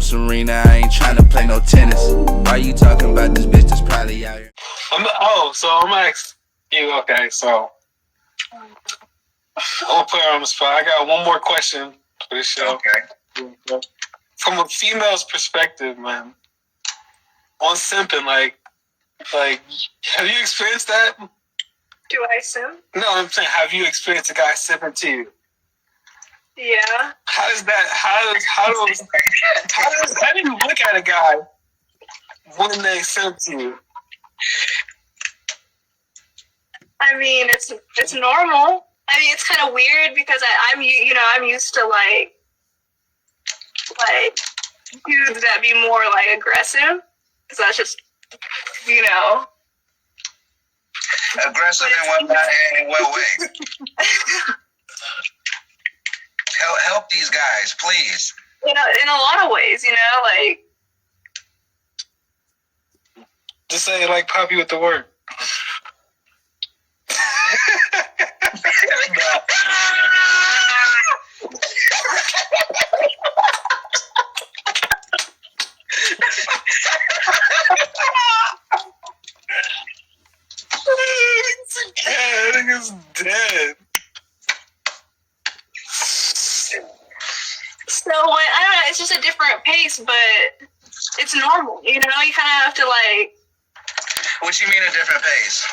Serena, I ain't tryna play no tennis. Why you talking about this bitch that's probably out here? I'm gonna ask you, okay, so I'm gonna put her on the spot. I got one more question for the show. Okay. From a female's perspective, man, on simping, like, have you experienced that? Do I simp? No, I'm saying, have you experienced a guy simping to you? Yeah. How does that? How do you look at a guy when they simp to you? I mean, it's normal. I mean, it's kind of weird because I'm used to like dudes that be more like aggressive, because that's just aggressive in what way? Help these guys, please. in a lot of ways, like. Just say like Poppy with the word. Nigga's dead. So I don't know, it's just a different pace, but it's normal. You kind of have to like. What you mean a different pace?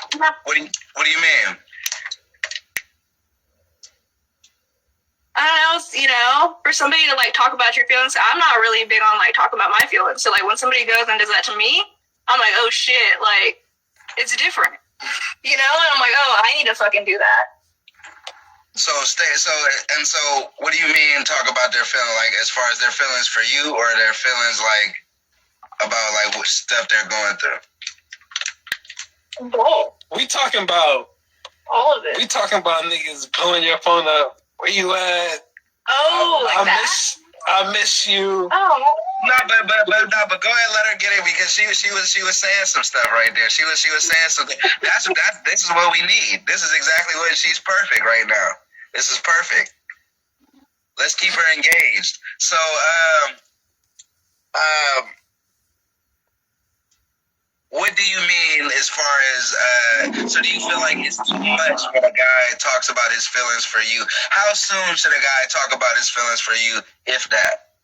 What do you mean? I don't know, for somebody to like talk about your feelings, I'm not really big on like talking about my feelings. So like when somebody goes and does that to me, I'm like, oh shit, like it's different, and I'm like, oh, I need to fucking do that. So what do you mean talk about their feelings, like as far as their feelings for you or their feelings like about like what stuff they're going through? Both. We talking about all of it. We talking about niggas pulling your phone up. Where you at? Oh, like that? I miss you. Oh. No, but go ahead, let her get it, because she was saying some stuff right there. She was saying something. This is what we need. This is exactly what she's perfect right now. This is perfect. Let's keep her engaged. So what do you mean as far as, so do you feel like it's too much when a guy talks about his feelings for you? How soon should a guy talk about his feelings for you, if that?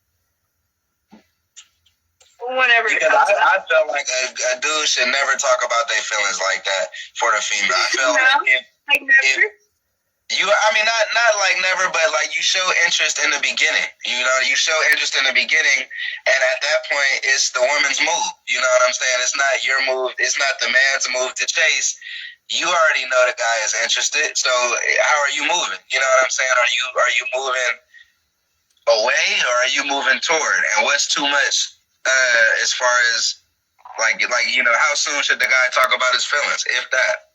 Whenever it Because comes I up. feel like a dude should never talk about their feelings like that for the female. I feel like never? Not like never, but like you show interest in the beginning. You show interest in the beginning, and at that point, it's the woman's move. You know what I'm saying? It's not your move. It's not the man's move to chase. You already know the guy is interested. So how are you moving? You know what I'm saying? Are you moving away, or are you moving toward? And what's too much as far as like how soon should the guy talk about his feelings, if that?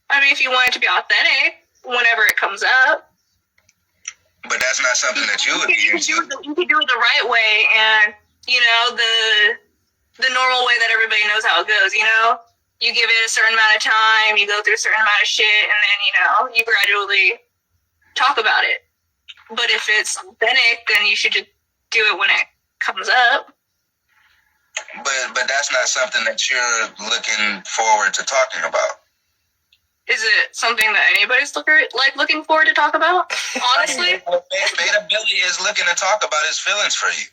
I mean, if you want it to be authentic, whenever it comes up. But that's not something that you would be into. You can do it the right way, and the normal way that everybody knows how it goes. You give it a certain amount of time, you go through a certain amount of shit, and then you gradually talk about it. But if it's authentic, then you should just do it when it comes up. But that's not something that you're looking forward to talking about. Is it something that anybody's looking forward to talk about? Honestly, Beta Billy is looking to talk about his feelings for you.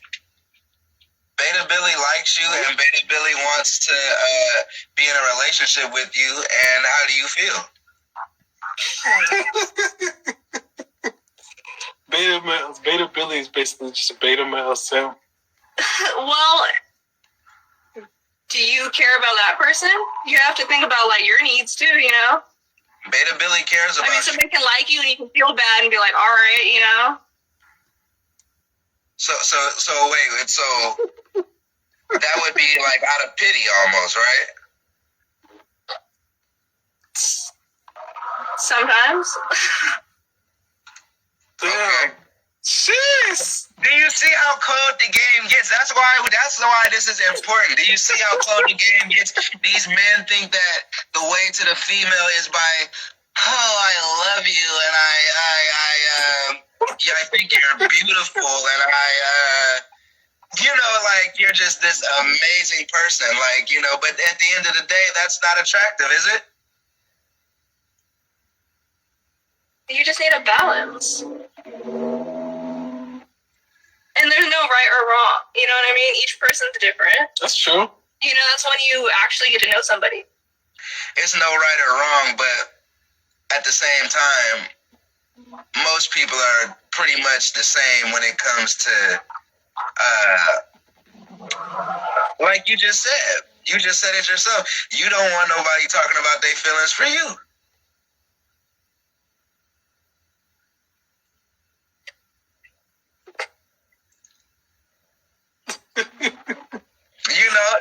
Beta Billy likes you, and Beta Billy wants to be in a relationship with you. And how do you feel? Beta Billy is basically just a beta male simp. Well, do you care about that person? You have to think about like your needs too, Beta Billy cares about you. Somebody can like you and you can feel bad and be like, all right, So wait, so that would be like out of pity almost, right? Sometimes. Okay. Jeez. Do you see how cold the game gets? That's why this is important. Do you see how cold the game gets? These men think that the way to the female is by, oh, I love you, and Yeah, I think you're beautiful, and like you're just this amazing person, like, but at the end of the day, that's not attractive, is it? You just need a balance. And there's no right or wrong. You know what I mean? Each person's different. That's true. That's when you actually get to know somebody. It's no right or wrong, but at the same time, most people are pretty much the same when it comes to, like you just said. You just said it yourself. You don't want nobody talking about their feelings for you.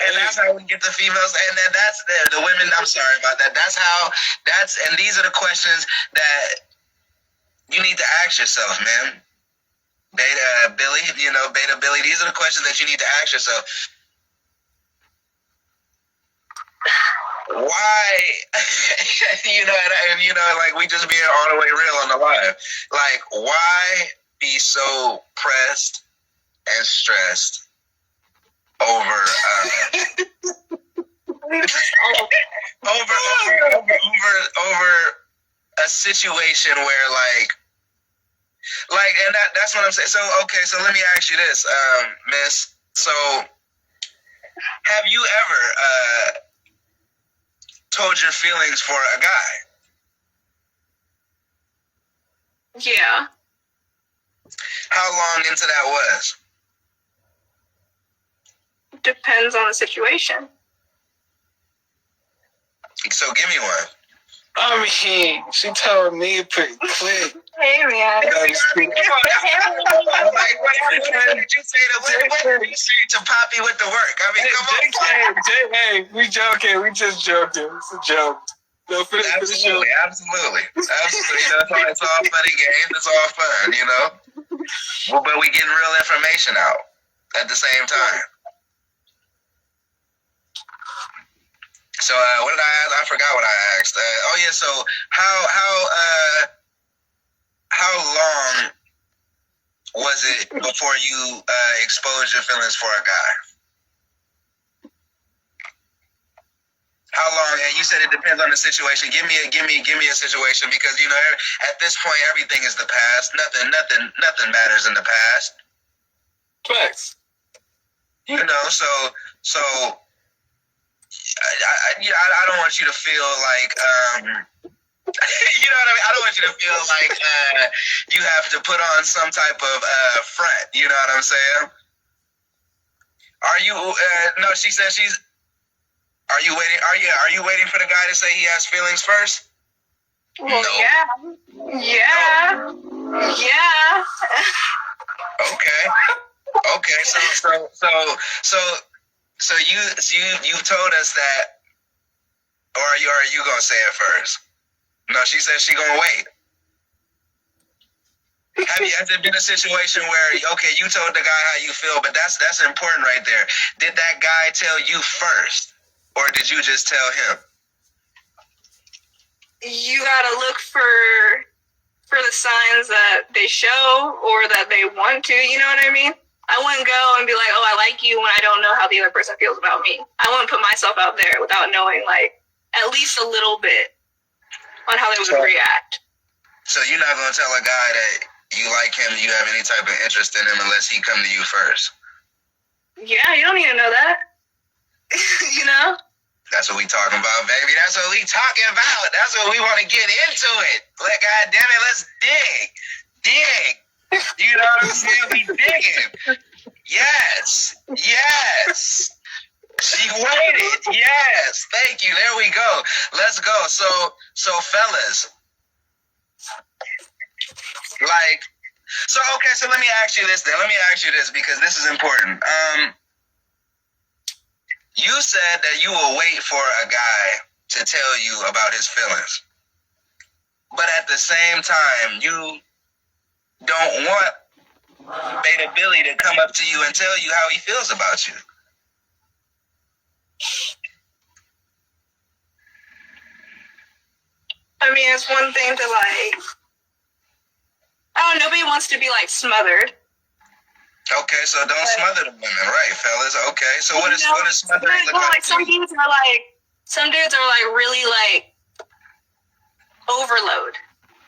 And that's how we get the females, and that's the women. I'm sorry about that. And these are the questions that you need to ask yourself, man. Beta Billy, Beta Billy. These are the questions that you need to ask yourself. Why, like we just being all the way real on the live. Like, why be so pressed and stressed over a situation where and that's what I'm saying. So let me ask you this, Miss. So have you ever told your feelings for a guy? Yeah. How long into that was? Depends on the situation. So give me one. I mean, she told me pretty quick. Hey, man. What did you say to Poppy with the work? I mean, come on. Hey, we joking. We just joking. It's a joke. No, Absolutely. It's all fun and games. It's all fun, But we getting real information out at the same time. So what did I ask? I forgot what I asked. So how long was it before you exposed your feelings for a guy? How long? And you said it depends on the situation. Give me a situation, because at this point everything is the past. Nothing matters in the past. Facts. So I don't want you to feel like you know what I mean? I don't want you to feel like you have to put on some type of front. You know what I'm saying? Are you? No, she said she's. Are you waiting? Are you waiting for the guy to say he has feelings first? Well, no. Yeah. Okay. So you've told us that, or are you gonna say it first? No, she said she gonna wait. Has there been a situation where, you told the guy how you feel, but that's important right there. Did that guy tell you first, or did you just tell him? You gotta look for the signs that they show or that they want to. You know what I mean? I wouldn't go and be like, "Oh, I like you," when I don't know how the other person feels about me. I wouldn't put myself out there without knowing, at least a little bit on how they would react. So you're not gonna tell a guy that you like him, you have any type of interest in him, unless he come to you first? Yeah, you don't need to know that. That's what we talking about, baby. That's what we talking about. That's what we want to get into it. God damn it, let's dig. You know what I'm saying? We digging. Yes. She waited. Yes. Thank you. There we go. Let's go. So fellas, so let me ask you this then. Let me ask you this, because this is important. You said that you will wait for a guy to tell you about his feelings, but at the same time, you don't want Beta Billy to come up to you and tell you how he feels about you. I mean, it's one thing to I Oh, nobody wants to be like smothered. Okay, so don't smother the women, right, fellas? Okay, so what is smothering look like? Some dudes are like really like overload.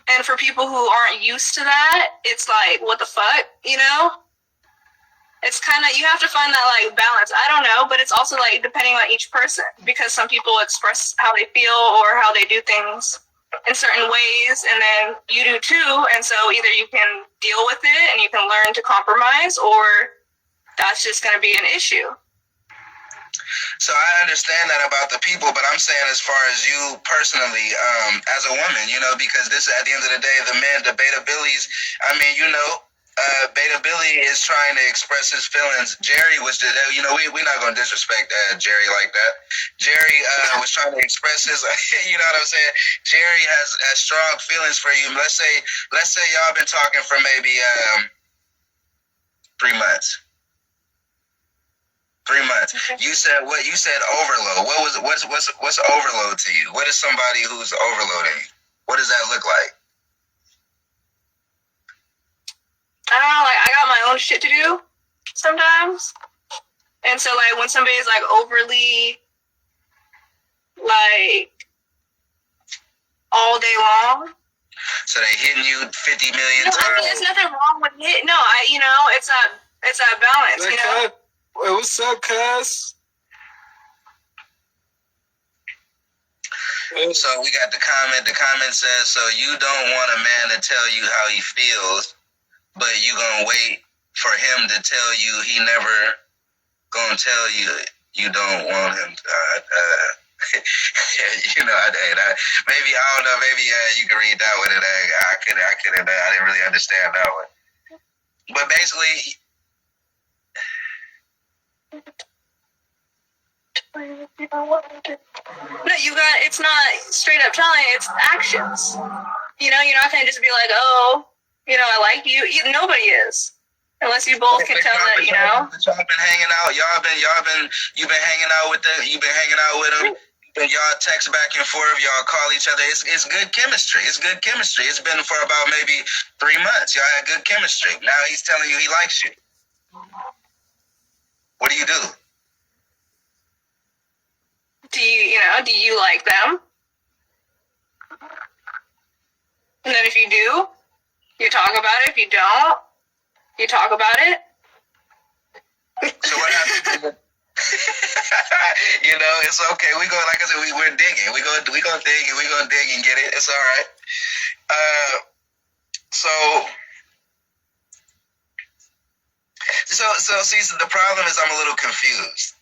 And for people who aren't used to that, it's like, what the fuck, you know? It's kind of, you have to find that like balance. I don't know, but it's also like depending on each person, because some people express how they feel or how they do things in certain ways, and then you do too. And so either you can deal with it and you can learn to compromise, or that's just going to be an issue. So I understand that about the people, but I'm saying as far as you personally, as a woman, you know, because this, at the end of the day, the men, the Beta Billies, I mean, you know, Beta Billy is trying to express his feelings. Jerry was, you know, we're not going to disrespect Jerry like that. Jerry was trying to express his, you know what I'm saying? Jerry has strong feelings for you. Let's say y'all been talking for maybe 3 months. 3 months. Okay. You said overload. What's overload to you? What is somebody who's overloading? What does that look like? I don't know, like I got my own shit to do sometimes. And so like when somebody's like overly like all day long. So they hitting you 50 million times. I mean, there's nothing wrong with it. No, you know, it's a balance, you know. Wait, what's up, cuz? So we got the comment. The comment says, so you don't want a man to tell you how he feels, but you gonna wait for him to tell you he never gonna tell you you don't want him to, you know, maybe, I don't know, maybe you can read that one, and I didn't really understand that one. But basically, no, it's not straight up telling, it's actions. You know, you're not gonna just be like, oh, you know, I like you. Nobody is, unless you both can tell that, you know. Y'all been hanging out. You've been hanging out with them. You've been hanging out with them. Y'all text back and forth. Y'all call each other. It's good chemistry. It's good chemistry. It's been for about maybe 3 months. Y'all had good chemistry. Now he's telling you he likes you. What do you do? Do you like them? And then if you do, you talk about it. If you don't, you talk about it. So what happens? You know, it's okay. We go, like I said, we're digging. We go dig and we gonna dig and get it. It's all right. So see, the problem is I'm a little confused.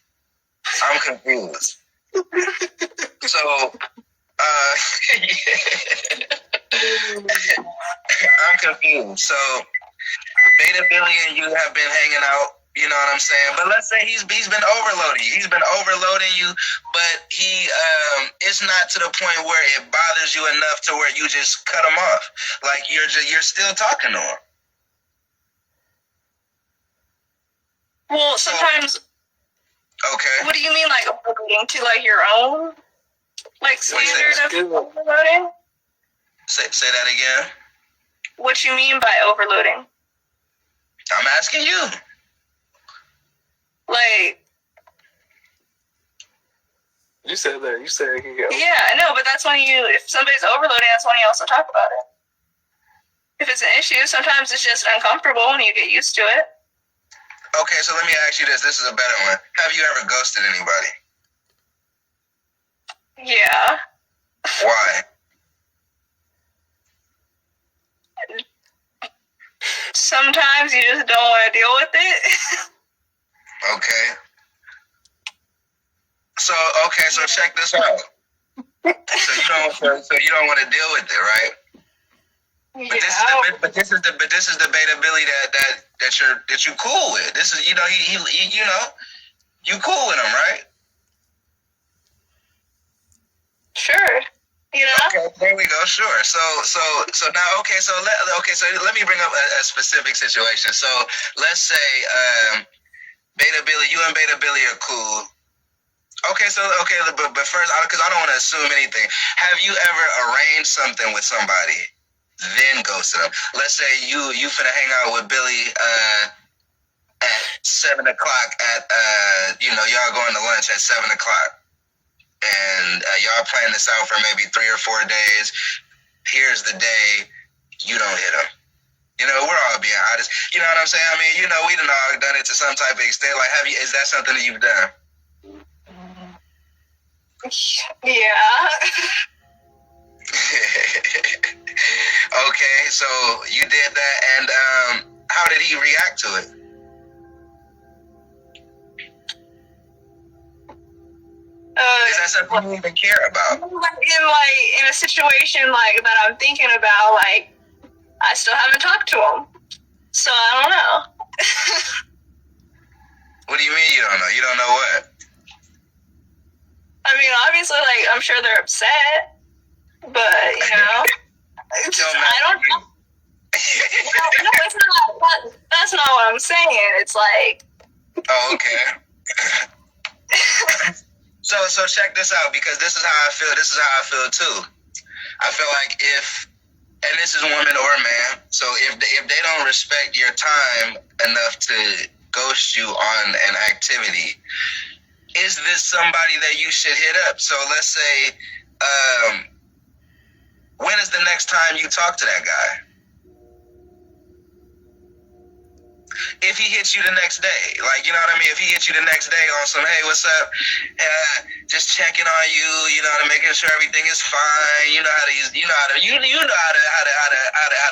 I'm confused. So, I'm confused. So, Beta Billy and you have been hanging out, you know what I'm saying? But let's say he's been overloading you. He's been overloading you, but he it's not to the point where it bothers you enough to where you just cut him off. Like you're still talking to him. Well, sometimes. Okay. What do you mean, like overloading to like your own, like standard of overloading? Say that again. What you mean by overloading? I'm asking you. Like. You said that. You said you go. Yeah, I know, but that's when if somebody's overloading, that's when you also talk about it. If it's an issue, sometimes it's just uncomfortable when you get used to it. Okay, so let me ask you this. This is a better one. Have you ever ghosted anybody? Yeah. Why? Sometimes you just don't want to deal with it. Okay. So check this out. So you don't want to deal with it, right? Yeah. But this is the Beta Billy that you're cool with. This is, you know, he you know, you cool with him, right? Sure. You know. Okay, there we go. Sure. So now, so let me bring up a specific situation. So let's say Beta Billy, you and Beta Billy are cool. Okay, but first, because I don't want to assume anything. Have you ever arranged something with somebody then ghosted them. Let's say you finna hang out with Billy at 7 o'clock at y'all going to lunch at 7 o'clock, and y'all plan this out for maybe 3 or 4 days. Here's the day you don't hit them. You know, we're all being honest. You know what I'm saying? I mean, you know, we done all done it to some type of extent. Like, is that something that you've done? Yeah. Okay, so you did that, and how did he react to it? Is that something you even care about? In a situation like that I'm thinking about, like, I still haven't talked to him, so I don't know. What do you mean you don't know? You don't know what? I mean, obviously, like, I'm sure they're upset, but, you know, I don't know. No, that's not what I'm saying. It's like... Oh, okay. So check this out, because this is how I feel. This is how I feel, too. I feel like and this is woman or man, so if they don't respect your time enough to ghost you on an activity, is this somebody that you should hit up? So let's say, when is the next time you talk to that guy? If he hits you the next day, like, you know what I mean? If he hits you the next day on some, hey, what's up? Just checking on you, you know, making sure everything is fine. You know how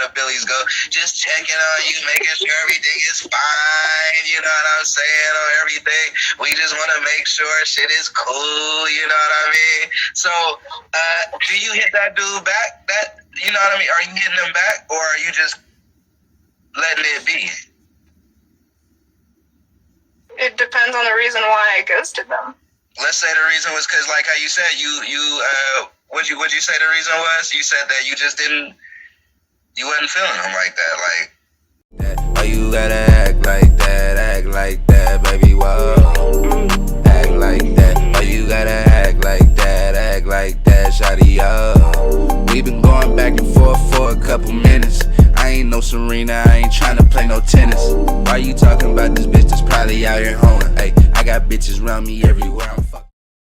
the Billies go. Just checking on you, making sure everything is fine. You know what I'm saying? On everything. We just want to make sure shit is cool. You know what I mean? So, do you hit that dude back? You know what I mean? Are you hitting him back, or are you just letting it be? It depends on the reason why I ghosted them. Let's say the reason was because, like how you said, what'd you say the reason was? You said that you wasn't feeling them like that, like. Why you gotta act like that, baby, whoa. Act like that, why you gotta act like that, shawty, yo. We been going back and forth for a couple minutes. I ain't no Serena, I ain't tryna play no tennis. Why you talking about this bitch that's probably out here hoeing? Hey, I got bitches around me everywhere I'm